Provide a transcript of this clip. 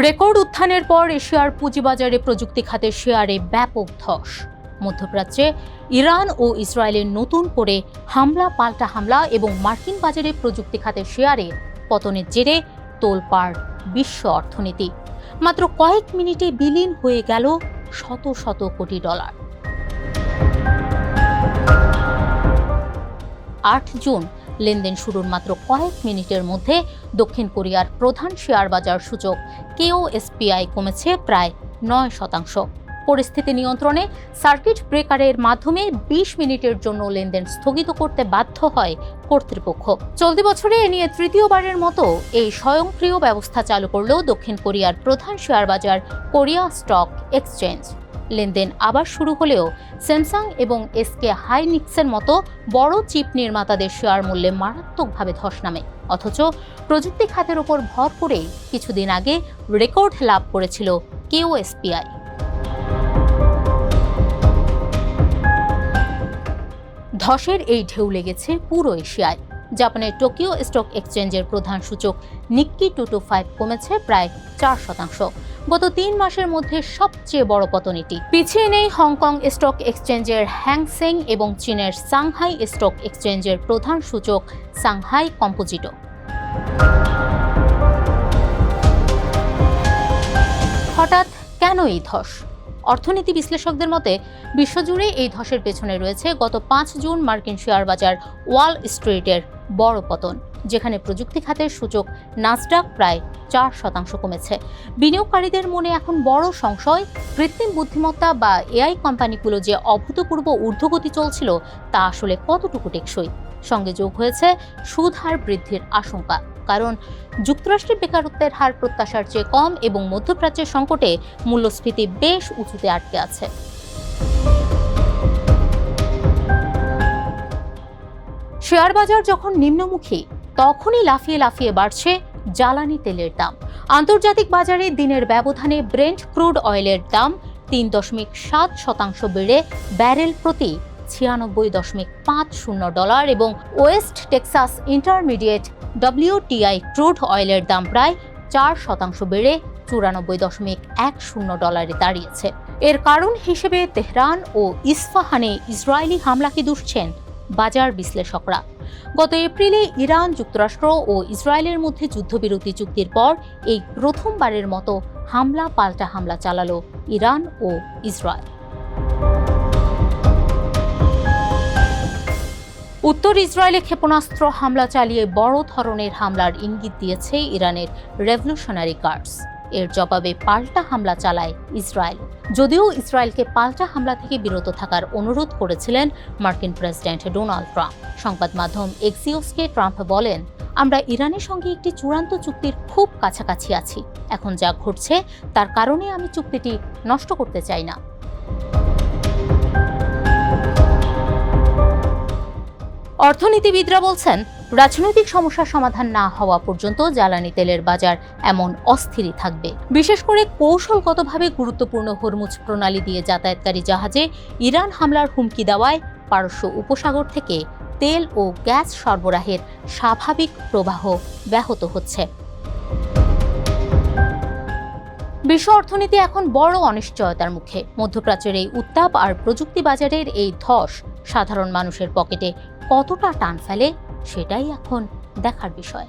Record উত্থানের পর এশিয়ার পুঁজিবাজারে প্রযুক্তি খাতের শেয়ারে ব্যাপক ধস। মধ্যপ্রাচ্যে ইরান ও ইসরায়েলের নতুন করে হামলা পাল্টা হামলা এবং মার্কিন বাজারে প্রযুক্তি খাতের শেয়ারে পতনের জেরে তোলপাড় বিশ্ব অর্থনীতি। মাত্র কয়েক মিনিটে বিলীন হয়ে গেল শত শত কোটি ডলার। 8 জুন লেনদেন শুরুর মাত্র কয়েক মিনিটের মধ্যে দক্ষিণ কোরিয়ার প্রধান শেয়ার বাজার সূচক KOSPI কমেছে প্রায় 9%। পরিস্থিতি নিয়ন্ত্রণে সার্কিট ব্রেকারের মাধ্যমে 20 মিনিটের জন্য লেনদেন স্থগিত করতে বাধ্য হয় কর্তৃপক্ষ। চলতি বছরে এ নিয়ে তৃতীয়বারের মতো এই স্বয়ংক্রিয় ব্যবস্থা চালু করল দক্ষিণ কোরিয়ার প্রধান শেয়ার বাজার কোরিয়া স্টক এক্সচেঞ্জ। লেনদেন আবার শুরু হলেও স্যামসাং এবং SK হাইনিক্সের মতো বড় চিপ নির্মাতাদের শেয়ার মূল্যে মারাত্মকভাবে ধস নামে। অথচ প্রযুক্তি খাতের উপর ভর করেই কিছুদিন আগে রেকর্ড লাভ করেছিল KOSPI। ধসের এই ঢেউ লেগেছে পুরো এশিয়ায়। জাপানের টোকিও স্টক এক্সচেঞ্জের প্রধান সূচক নিক্কি 225 কমেছে প্রায় 4%। গত 3 মাসের মধ্যে সবচেয়ে বড় পতন এটি। পিছিয়ে নেই হংকং স্টক এক্সচেঞ্জের হ্যাংসেং এবং চীনের সাংহাই স্টক এক্সচেঞ্জের প্রধান সূচক সাংহাই কম্পোজিটো। হঠাৎ কেন এই ধস? অর্থনীতি বিশ্লেষকদের মতে বিশ্বজুড়ে এই ধসের পেছনে রয়েছে গত 5 জুন মার্কিন শেয়ার বাজার ওয়াল স্ট্রিটের বড় পতন, যেখানে প্রযুক্তি খাতের সূচক নাসডাক প্রায় 4% কমেছে। বিনিয়োগকারীদের মনে এখন বড় সংশয়, কৃত্রিম বুদ্ধিমত্তা বা AI কোম্পানিগুলো যে অভূতপূর্ব ঊর্ধ্বগতি চলছিল তা আসলে কতটুকু টেকসই। সঙ্গে যোগ হয়েছে সুদ হার বৃদ্ধির আশঙ্কা, কারণ যুক্তরাষ্ট্রের বেকারত্বের হার প্রত্যাশার চেয়ে কম এবং মধ্যপ্রাচ্যের সংকটে মূল্যস্ফীতি বেশ উঁচুতে আটকে আছে। শেয়ার বাজার যখন নিম্নমুখী, তখনই লাফিয়ে লাফিয়ে বাড়ছে জ্বালানি তেলের দাম। আন্তর্জাতিক বাজারে দিনের ব্যবধানে ব্রেন্ট ক্রুড অয়েলের দাম 3.7% বেড়ে ব্যারেল প্রতি $96.50 এবং West Texas Intermediate WTI crude অয়েলের দাম প্রায় 4% বেড়ে $94.10 দাঁড়িয়েছে। এর কারণ হিসেবে তেহরান ও ইস্পাহানে ইসরায়েলি হামলাকে দুষছেন বাজার বিশ্লেষকরা। গত এপ্রিলে ইরান, যুক্তরাষ্ট্র ও ইসরায়েলের মধ্যে যুদ্ধবিরতি চুক্তির পর এই প্রথমবারের মতো হামলা পাল্টা হামলা চালালো ইরান ও ইসরায়েল। উত্তর ইসরায়েলে ক্ষেপণাস্ত্র হামলা চালিয়ে বড় ধরনের হামলার ইঙ্গিত দিয়েছে ইরানের রেভলিউশনারি গার্ডস। এর জবাবে পাল্টা হামলা চালায় ইসরায়েল। যদিও ইসরায়েলকে পাল্টা হামলা থেকে বিরত থাকার অনুরোধ করেছিলেন মার্কিন প্রেসিডেন্ট ডোনাল্ড ট্রাম্প। সংবাদ মাধ্যম এক্সিওসকে ট্রাম্প বলেন, আমরা ইরানের সঙ্গে একটি চূড়ান্ত চুক্তির খুব কাছাকাছি আছি। এখন যা ঘটছে তার কারণে আমি চুক্তিটি নষ্ট করতে চাই না। অর্থনীতিবিদরা বলছেন, রাজনৈতিক সমস্যার সমাধান না হওয়া পর্যন্ত জ্বালানি তেলের বাজার এমন অস্থিরই থাকবে। বিশেষ করে কৌশলগতভাবে গুরুত্বপূর্ণ হরমুজ প্রণালী দিয়ে যাতায়াতকারী জাহাজে ইরান হামলার হুমকি দেওয়ায় পারস্য উপসাগর থেকে তেল ও গ্যাস সরবরাহের স্বাভাবিক প্রবাহ ব্যাহত হচ্ছে। বিশ্ব অর্থনীতি এখন বড় অনিশ্চয়তার মুখে। মধ্যপ্রাচ্যের এই উত্তাপ আর প্রযুক্তি বাজারের এই ধস সাধারণ মানুষের পকেটে কতটা টান ফেলে সেটাই এখন দেখার বিষয়।